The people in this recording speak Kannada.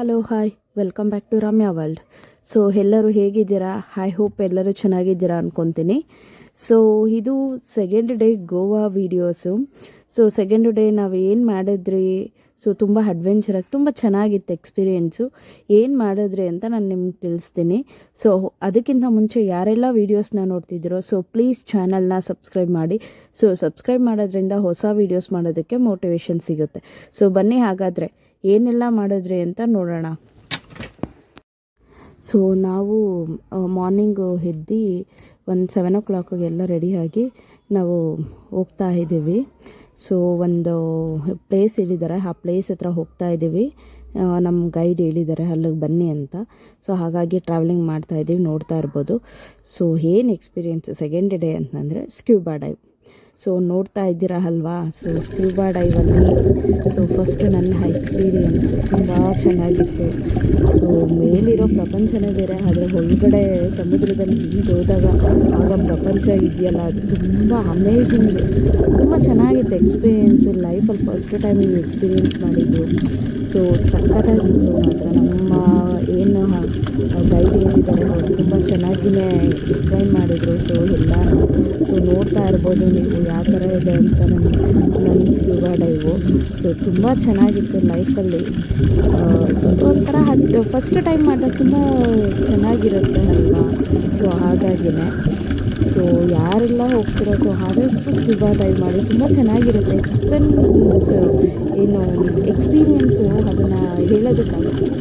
Hello hi welcome back to Ramya world. So ಎಲ್ಲರೂ ಹೇಗಿದ್ದೀರಾ? ಐ ಹೋಪ್ ಎಲ್ಲರೂ ಚೆನ್ನಾಗಿದ್ದೀರಾ ಅಂದ್ಕೊತೀನಿ. ಸೊ ಇದು second day Goa videos. So second day ನಾವು ಏನು ಮಾಡಿದ್ರಿ, ಸೊ ತುಂಬ ಅಡ್ವೆಂಚರಾಗಿ ತುಂಬ ಚೆನ್ನಾಗಿತ್ತು ಎಕ್ಸ್ಪೀರಿಯೆನ್ಸು. ಏನು ಮಾಡಿದ್ರಿ ಅಂತ ನಾನು ನಿಮ್ಗೆ ತಿಳಿಸ್ತೀನಿ. ಸೊ ಅದಕ್ಕಿಂತ ಮುಂಚೆ ಯಾರೆಲ್ಲ ವೀಡಿಯೋಸ್ನ ನೋಡ್ತಿದ್ದೀರೋ ಸೊ ಪ್ಲೀಸ್ ಚಾನಲ್ನ ಸಬ್ಸ್ಕ್ರೈಬ್ ಮಾಡಿ. ಸೊ ಸಬ್ಸ್ಕ್ರೈಬ್ ಮಾಡೋದ್ರಿಂದ ಹೊಸ ವೀಡಿಯೋಸ್ ಮಾಡೋದಕ್ಕೆ ಮೋಟಿವೇಶನ್ ಸಿಗುತ್ತೆ. ಸೊ ಬನ್ನಿ ಹಾಗಾದರೆ ಏನೆಲ್ಲ ಮಾಡಿದ್ರಿ ಅಂತ ನೋಡೋಣ. ಸೊ ನಾವು ಮಾರ್ನಿಂಗು ಎದ್ದು ಒಂದು 7 o'clock ಎಲ್ಲ ರೆಡಿಯಾಗಿ ನಾವು ಹೋಗ್ತಾ ಇದ್ದೀವಿ. ಸೊ ಒಂದು ಪ್ಲೇಸ್ ಹೇಳಿದ್ದಾರೆ, ಆ ಪ್ಲೇಸ್ ಹತ್ರ ಹೋಗ್ತಾ ಇದ್ದೀವಿ. ನಮ್ಮ ಗೈಡ್ ಹೇಳಿದ್ದಾರೆ ಅಲ್ಲಿಗೆ ಬನ್ನಿ ಅಂತ. ಸೊ ಹಾಗಾಗಿ ಟ್ರಾವೆಲಿಂಗ್ ಮಾಡ್ತಾಯಿದ್ದೀವಿ, ನೋಡ್ತಾ ಇರ್ಬೋದು. ಸೊ ಏನು ಎಕ್ಸ್ಪೀರಿಯೆನ್ಸ್ ಸೆಕೆಂಡ್ ಡೇ ಅಂತಂದರೆ ಸ್ಕ್ಯೂಬಾ ಡೈವ್. ಸೊ ನೋಡ್ತಾ ಇದ್ದೀರಾ ಅಲ್ವಾ? ಸೊ ಸ್ಕ್ಯೂಬಾ ಡೈವಲ್ಲಿ ಸೊ ಫಸ್ಟ್ ನನ್ನ ಎಕ್ಸ್ಪೀರಿಯೆನ್ಸು ತುಂಬ ಚೆನ್ನಾಗಿತ್ತು. ಸೊ ಮೇಲಿರೋ ಪ್ರಪಂಚನೇ ಬೇರೆ, ಆದರೆ ಒಳಗಡೆ ಸಮುದ್ರದಲ್ಲಿ ಹಿಂಗೆ ಹೋದಾಗ ಆಗ ಪ್ರಪಂಚ ಇದೆಯಲ್ಲ ಅದು ತುಂಬ ಅಮೇಝಿಂಗ್, ತುಂಬ ಚೆನ್ನಾಗಿತ್ತು ಎಕ್ಸ್ಪೀರಿಯೆನ್ಸು. ಲೈಫಲ್ಲಿ ಫಸ್ಟ್ ಟೈಮ್ ಈ ಎಕ್ಸ್ಪೀರಿಯೆನ್ಸ್ ಮಾಡಿದ್ದು. ಸೊ ಸಖತ್ತಾಗಿತ್ತು ಮಾತ್ರ. ನಮ್ಮ ಏನು ಗೈಡ್ ಏನಿದ್ದಾರೆ ಅವರು ತುಂಬ ಚೆನ್ನಾಗಿಯೇ ಎಕ್ಸ್ಪ್ಲೈನ್ ಮಾಡಿದರು. ಸೊ ಎಲ್ಲನೂ ಸೊ ನೋಡ್ತಾ ಇರ್ಬೋದು ನೀವು ಯಾವ ಥರ ಇದೆ ಅಂತ ನನ್ನ ಸ್ಕ್ಯೂಬಾ ಡೈವು. ಸೊ ತುಂಬ ಚೆನ್ನಾಗಿತ್ತು ಲೈಫಲ್ಲಿ. ಸೊ ಒಂಥರ ಫಸ್ಟ್ ಟೈಮ್ ಮಾಡಿದಾಗ ತುಂಬ ಚೆನ್ನಾಗಿರುತ್ತೆ ಅಲ್ವಾ? ಸೊ ಹಾಗಾಗಿನೇ ಸೊ ಯಾರೆಲ್ಲ ಹೋಗ್ತೀರೋ ಸೊ ಆದಷ್ಟು ಸ್ಕ್ಯೂಬಾ ಡೈವ್ ಮಾಡಿ, ತುಂಬ ಚೆನ್ನಾಗಿರುತ್ತೆ. ಎಕ್ಸ್ಪೀರಿಯೆನ್ಸು ಅದನ್ನು ಹೇಳೋದಕ್ಕಾಗಲ್ಲ.